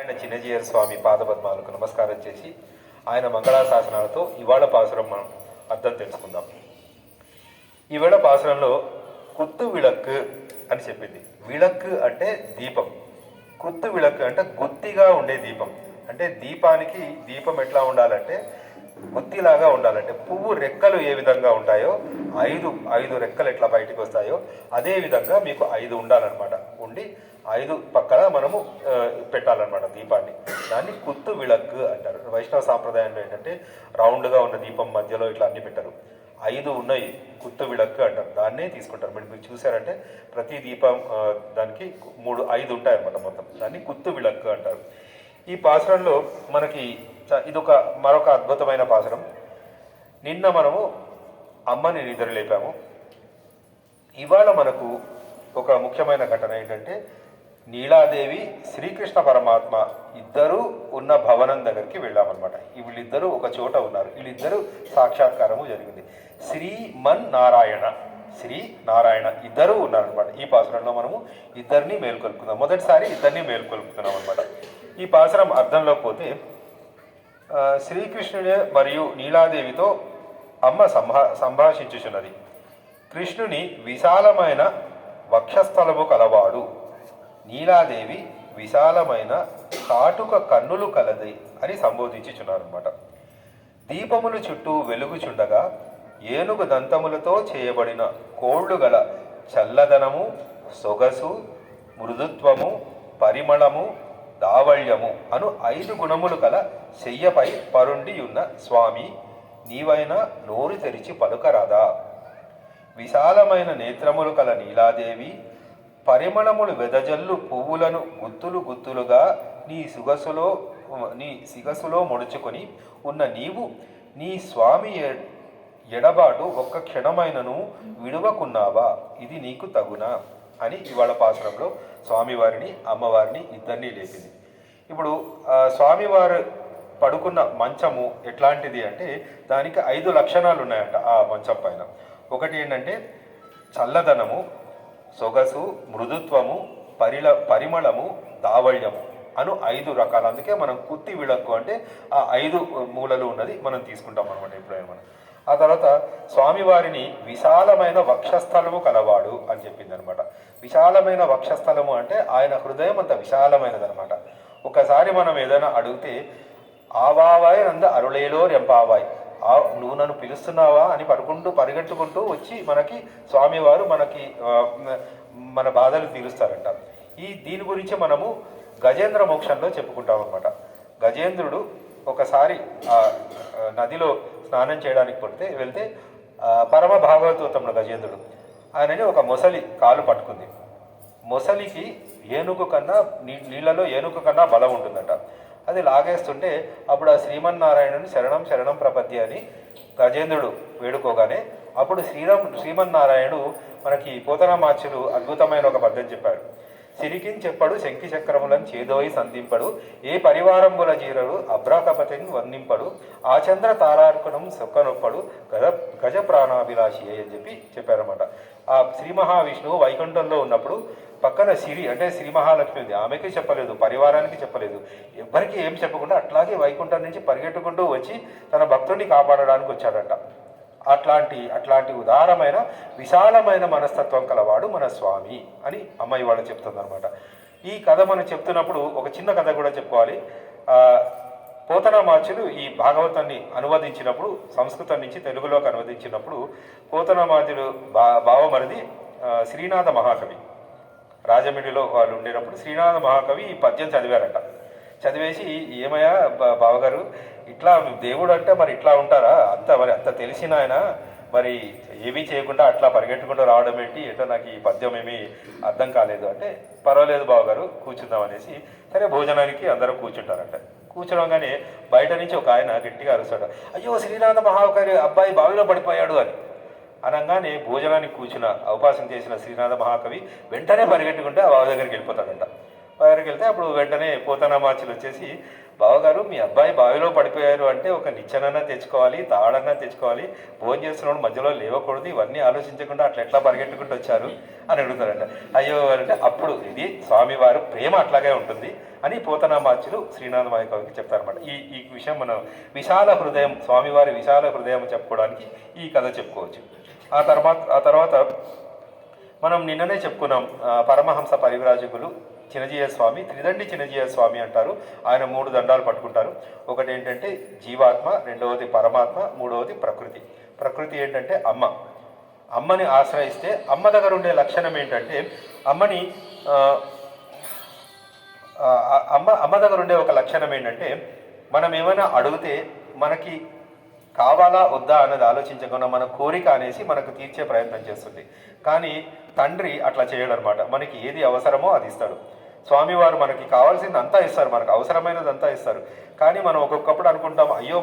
ఆయన చిన్నజీయర్ స్వామి పాదపద్మాలకు నమస్కారం చేసి ఆయన మంగళాశాసనాలతో ఇవాళ పాసురం మనం అర్థం తెలుసుకుందాం. ఈవేళ పాసురంలో కుత్తు విళక్కు అని చెప్పింది. విళక్కు అంటే దీపం, కుత్తు విళక్కు అంటే గుత్తిగా ఉండే దీపం. అంటే దీపానికి దీపం ఎట్లా ఉండాలంటే గుత్తిలాగా ఉండాలంటే పువ్వు రెక్కలు ఏ విధంగా ఉంటాయో ఐదు రెక్కలు ఎట్లా బయటకు వస్తాయో అదే విధంగా మీకు 5 ఉండాలన్నమాట. ఉండి 5 పక్కన మనము పెట్టాలన్నమాట దీపాన్ని. దాన్ని కుత్తు విళక్కు అంటారు. వైష్ణవ సాంప్రదాయంలో ఏంటంటే రౌండ్గా ఉన్న దీపం మధ్యలో ఇట్లా అన్ని పెట్టరు. 5 ఉన్నాయి, కుత్తు విళక్కు అంటారు. దాన్నే తీసుకుంటారు. మీరు చూసారంటే ప్రతి దీపం దానికి 5 ఉంటాయి అన్నమాట మొత్తం. దాన్ని కుత్తు విళక్కు అంటారు. ఈ పాసురంలో మనకి మరొక అద్భుతమైన పాసురం. నిన్న మనము అమ్మని నిద్ర లేపాము. ఇవాళ మనకు ఒక ముఖ్యమైన ఘటన ఏంటంటే నీలాదేవి శ్రీకృష్ణ పరమాత్మ ఇద్దరు ఉన్న భవనం దగ్గరికి వెళ్ళామన్నమాట. వీళ్ళిద్దరూ ఒక చోట ఉన్నారు. వీళ్ళిద్దరూ సాక్షాత్కారము జరిగింది. శ్రీ నారాయణ ఇద్దరూ ఉన్నారనమాట. ఈ పాసురంలో మనము ఇద్దరిని మేల్కొల్పుకుందాం. మొదటిసారి ఇద్దరిని మేల్కొల్పుతున్నాం అనమాట. ఈ పాసురం అర్థంలోకి పోతే శ్రీకృష్ణుడే మరియు నీలాదేవితో అమ్మ సంభాషించుచున్నది. కృష్ణుని విశాలమైన వక్షస్థలము కలవాడు, నీలాదేవి విశాలమైన కాటుక కన్నులు కలది అని సంబోధించుచున్నారన్నమాట. దీపములు చుట్టూ వెలుగుచుండగా ఏనుగు దంతములతో చేయబడిన కోళ్లు గల చల్లదనము, సొగసు, మృదుత్వము, పరిమళము, దావళ్యము అను 5 గుణములు కల శయ్యపై పరుండియున్న స్వామి, నీవైనా నోరు తెరిచి పలుకరాదా? విశాలమైన నేత్రములు కల నీలాదేవి పరిమళములు వెదజల్లు పువ్వులను గుత్తులు గుత్తులుగా నీ సిగసులో ముడుచుకొని ఉన్న నీవు నీ స్వామి ఎడబాటు ఒక్క క్షణమైనను విడువకున్నావా? ఇది నీకు తగునా అని ఇవాళ పాసురంలో స్వామివారిని అమ్మవారిని ఇద్దరినీ లేపింది. ఇప్పుడు స్వామివారు పడుకున్న మంచము ఎట్లాంటిది అంటే దానికి 5 లక్షణాలు ఉన్నాయంట ఆ మంచం పైన. ఒకటి ఏంటంటే చల్లదనము, సొగసు, మృదుత్వము, పరిమళము, దావళ్యము అను 5 రకాలు. అందుకే మనం కుత్తి విళక్కు అంటే ఆ 5 మూలలు ఉన్నది మనం తీసుకుంటాం అనమాట ఎప్పుడైనా మనం. ఆ తర్వాత స్వామివారిని విశాలమైన వక్షస్థలము కలవాడు అని చెప్పింది అనమాట. విశాలమైన వక్షస్థలము అంటే ఆయన హృదయం అంత విశాలమైనదనమాట. ఒకసారి మనం ఏదైనా అడిగితే ఆవావాయ్ నంద అరుళేలో రెంపావాయ్, నువ్వు నన్ను పిలుస్తున్నావా అని పరిగెట్టుకుంటూ వచ్చి మనకి స్వామివారు మన బాధలు తీరుస్తారంట. దీని గురించి మనము గజేంద్ర మోక్షంలో చెప్పుకుంటాం అనమాట. గజేంద్రుడు ఒకసారి నదిలో స్నానం చేయడానికి వెళ్తే పరమ భాగవతోత్తముడు గజేంద్రుడు ఆయనని ఒక మొసలి కాలు పట్టుకుంది. మొసలికి నీళ్లలో ఏనుగు కన్నా బలం ఉంటుందట. అది లాగేస్తుంటే అప్పుడు ఆ శ్రీమన్నారాయణుని శరణం శరణం ప్రపద్య అని గజేంద్రుడు వేడుకోగానే అప్పుడు శ్రీమన్నారాయణుడు మనకి పోతనామాచ్యులు అద్భుతమైన ఒక పద్యం చెప్పాడు. సిరికిన్ చెప్పడు శంకి చక్రములను చేదోయి సంధింపడు, ఏ పరివారంబుల జీరడు అభ్రాకపతిని వర్ణింపడు, ఆచంద్ర తారార్కుణం సొక్కనొప్పడు గజ ప్రాణాభిలాషి అని చెప్పారన్నమాట. ఆ శ్రీ మహావిష్ణువు వైకుంఠంలో ఉన్నప్పుడు పక్కన సిరి అంటే శ్రీ మహాలక్ష్మి ఉంది. ఆమెకి చెప్పలేదు, పరివారానికి చెప్పలేదు, ఎవరికి ఏం చెప్పకుండా అట్లాగే వైకుంఠం నుంచి పరిగెట్టుకుంటూ వచ్చి తన భక్తుడిని కాపాడడానికి వచ్చాడట. అట్లాంటి ఉదారమైన విశాలమైన మనస్తత్వం కలవాడు మన స్వామి అని అమ్మాయి వాళ్ళు చెప్తుందనమాట. ఈ కథ మనం చెప్తున్నప్పుడు ఒక చిన్న కథ కూడా చెప్పుకోవాలి. పోతనామాచ్యులు ఈ భాగవతాన్ని అనువదించినప్పుడు, సంస్కృతం నుంచి తెలుగులోకి అనువదించినప్పుడు పోతనామాచ్యులు బావమరిది శ్రీనాథ మహాకవి రాజమండ్రిలో వాళ్ళు ఉండేటప్పుడు శ్రీనాథ మహాకవి ఈ పద్యం చదివారట. చదివేసి, ఏమయ్యా బావగారు, ఇట్లా దేవుడు అంటే మరి ఇట్లా ఉంటారా? అంత తెలిసిన ఆయన మరి ఏమీ చేయకుండా అట్లా పరిగెట్టుకుంటూ రావడం ఏంటి? ఏటో నాకు ఈ పద్యం ఏమీ అర్థం కాలేదు అంటే, పర్వాలేదు బావగారు కూర్చుందాం అనేసి సరే భోజనానికి అందరూ కూర్చుంటారంట. కూర్చోగానే బయట నుంచి ఒక ఆయన గట్టిగా అరుస్తాడు, అయ్యో శ్రీనాథ మహాకవి అబ్బాయి బావిలో పడిపోయాడు అని. అనగానే భోజనానికి కూర్చున్న అవకాశం చేసిన శ్రీనాథ మహాకవి వెంటనే పరిగెట్టుకుంటే ఆ బావి దగ్గరికి వెళ్ళిపోతాడంట. దగ్గరికి వెళ్తే అప్పుడు వెంటనే పోతనామాచులు వచ్చేసి, బావగారు మీ అబ్బాయి బావిలో పడిపోయారు అంటే ఒక నిచ్చెనన్నా తెచ్చుకోవాలి, తాడన్నా తెచ్చుకోవాలి, భోజనం చేస్తున్నాడు మధ్యలో లేవకూడదు, ఇవన్నీ ఆలోచించకుండా అట్లా ఎట్లా పరిగెట్టుకుంటూ వచ్చారు అని అడుగుతారంట. అయ్యో అంటే అప్పుడు ఇది స్వామివారు ప్రేమ అట్లాగే ఉంటుంది అని పోతనామాచులు శ్రీనాథ కవికి చెప్తారన్నమాట. ఈ విషయం మనం విశాల హృదయం, స్వామివారి విశాల హృదయం చెప్పుకోవడానికి ఈ కథ చెప్పుకోవచ్చు. ఆ తర్వాత మనం నిన్ననే చెప్పుకున్నాం, పరమహంస పరివ్రాజకులు చిన్నజీయ స్వామి, త్రిదండి చిన్నజీయ స్వామి అంటారు. ఆయన 3 దండాలు పట్టుకుంటారు. ఒకటి ఏంటంటే జీవాత్మ, రెండవది పరమాత్మ, మూడవది ప్రకృతి. ప్రకృతి ఏంటంటే అమ్మని ఆశ్రయిస్తే అమ్మ దగ్గర ఉండే లక్షణం ఏంటంటే అమ్మ దగ్గర ఉండే ఒక లక్షణం ఏంటంటే మనం ఏమైనా అడిగితే మనకి కావాలా వద్దా అన్నది ఆలోచించకుండా మన కోరిక అనేసి మనకు తీర్చే ప్రయత్నం చేస్తుంది. కానీ తండ్రి అట్లా చేయడు అనమాట. మనకి ఏది అవసరమో అది ఇస్తాడు. స్వామివారు మనకి కావాల్సింది అంతా ఇస్తారు, మనకు అవసరమైనది అంతా ఇస్తారు. కానీ మనం ఒక్కొక్కప్పుడు అనుకుంటాం, అయ్యో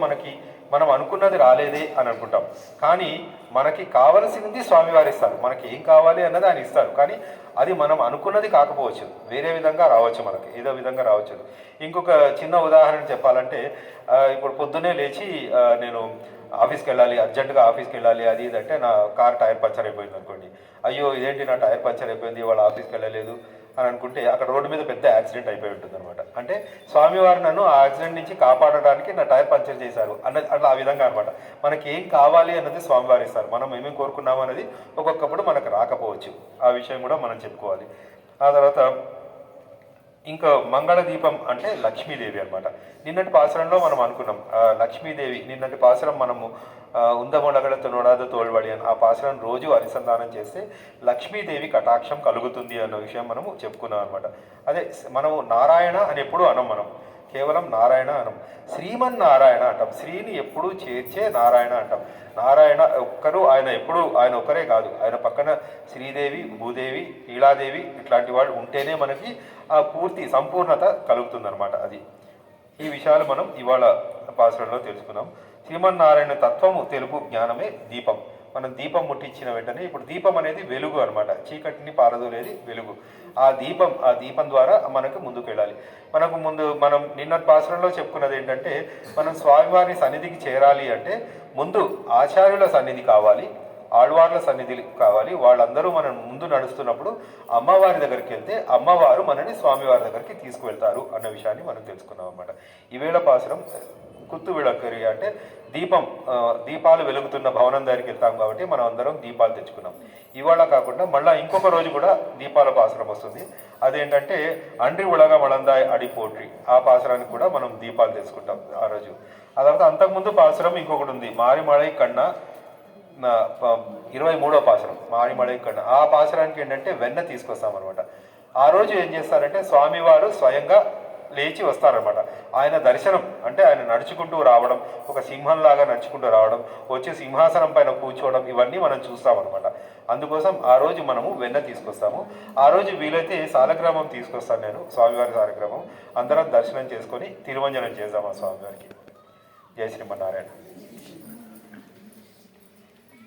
మనం అనుకున్నది రాలేదే అని అనుకుంటాం. కానీ మనకి కావలసింది స్వామివారు ఇస్తారు. మనకి ఏం కావాలి అన్నది ఆయన ఇస్తారు. కానీ అది మనం అనుకున్నది కాకపోవచ్చు, వేరే విధంగా రావచ్చు, మనకి ఏదో విధంగా రావచ్చు. ఇంకొక చిన్న ఉదాహరణ చెప్పాలంటే, ఇప్పుడు పొద్దున్నే లేచి నేను ఆఫీస్కి వెళ్ళాలి, అర్జెంటుగా ఆఫీస్కి వెళ్ళాలి, అది ఇదంటే నా కార్ టైర్ పంచర్ అయిపోయింది అనుకోండి. అయ్యో ఇదేంటి నా టైర్ పంచర్ అయిపోయింది, ఇవాళ ఆఫీస్కి వెళ్ళలేదు అని అనుకుంటే అక్కడ రోడ్డు మీద పెద్ద యాక్సిడెంట్ అయిపోయి ఉంటుంది అనమాట. అంటే స్వామివారు నన్ను ఆ యాక్సిడెంట్ నుంచి కాపాడడానికి నా టైర్ పంచర్ చేశారు అట్లా ఆ విధంగా అనమాట. మనకి ఏం కావాలి అన్నది స్వామివారు ఇస్తారు. మనం ఏమేమి కోరుకున్నాము అనేది ఒక్కొక్కప్పుడు మనకు రాకపోవచ్చు. ఆ విషయం కూడా మనం చెప్పుకోవాలి. ఆ తర్వాత ఇంకా మంగళ దీపం అంటే లక్ష్మీదేవి అనమాట. నిన్నటి పాసురంలో మనం అనుకున్నాం లక్ష్మీదేవి. నిన్నటి పాసురం మనము ఉందమొడగడతో నోడాదు తోల్వడి అని ఆ పాసురం రోజు అనుసంధానం చేస్తే లక్ష్మీదేవి కటాక్షం కలుగుతుంది అన్న విషయం మనము చెప్పుకున్నాం అనమాట. అదే మనము నారాయణ అని ఎప్పుడు అనం, మనం కేవలం నారాయణ అనం, శ్రీమన్నారాయణ అంటాం. శ్రీని ఎప్పుడూ చేర్చే నారాయణ అంటాం. నారాయణ ఒక్కరు, ఆయన ఒక్కరే కాదు, ఆయన పక్కన శ్రీదేవి, భూదేవి, నీలాదేవి ఇట్లాంటి వాళ్ళు ఉంటేనే మనకి ఆ సంపూర్ణత కలుగుతుందన్నమాట. అది ఈ విషయాలు మనం ఇవాళ పాసురంలో తెలుసుకున్నాం. శ్రీమన్నారాయణ తత్వము తెలుపు జ్ఞానమే దీపం. మనం దీపం ముట్టించిన వెంటనే, ఇప్పుడు దీపం అనేది వెలుగు అనమాట, చీకటిని పారదోలేది వెలుగు. ఆ దీపం ద్వారా మనకు ముందుకు వెళ్ళాలి. మనం నిన్న పాసురంలో చెప్పుకున్నది ఏంటంటే, మనం స్వామివారి సన్నిధికి చేరాలి అంటే ముందు ఆచార్యుల సన్నిధి కావాలి, ఆళ్వార్ల సన్నిధి కావాలి. వాళ్ళందరూ మనం ముందు నడుస్తున్నప్పుడు అమ్మవారి దగ్గరికి వెళ్తే అమ్మవారు మనని స్వామివారి దగ్గరికి తీసుకువెళ్తారు అన్న విషయాన్ని మనం తెలుసుకున్నాం అనమాట. ఈవేళ పాసురం కుత్తు విళక్కరి అంటే దీపాలు వెలుగుతున్న భవనం దగ్గరికి వెళ్తాం కాబట్టి మనం అందరం దీపాలు తెచ్చుకున్నాం. ఇవాళ కాకుండా మళ్ళీ ఇంకొక రోజు కూడా దీపాల పాసురం వస్తుంది. అదేంటంటే అండ్రి ఉళగ మళందాయ్ అడి పోట్రి, ఆ పాసురానికి కూడా మనం దీపాలు తెచ్చుకుంటాం ఆ రోజు. ఆ తర్వాత అంతకుముందు పాసురం ఇంకొకటి ఉంది, మారిమళై కన్నా 23వ పాసురం, మారిమళై కన్నా. ఆ పాసురానికి ఏంటంటే వెన్న తీసుకొస్తాం అనమాట. ఆ రోజు ఏం చేస్తారంటే స్వామివారు స్వయంగా లేచి వస్తారనమాట. ఆయన దర్శనం అంటే ఆయన నడుచుకుంటూ రావడం, ఒక సింహంలాగా నడుచుకుంటూ రావడం, వచ్చి సింహాసనం పైన కూర్చోవడం, ఇవన్నీ మనం చూస్తామన్నమాట. అందుకోసం ఆ రోజు మనము వెన్న తీసుకొస్తాము. ఆ రోజు వీలైతే సాలగ్రామం తీసుకొస్తాను నేను, స్వామివారి సాలగ్రామం. అందరం దర్శనం చేసుకొని తిరుమంజనం చేద్దాం ఆ స్వామివారికి. జై శ్రీమన్నారాయణ.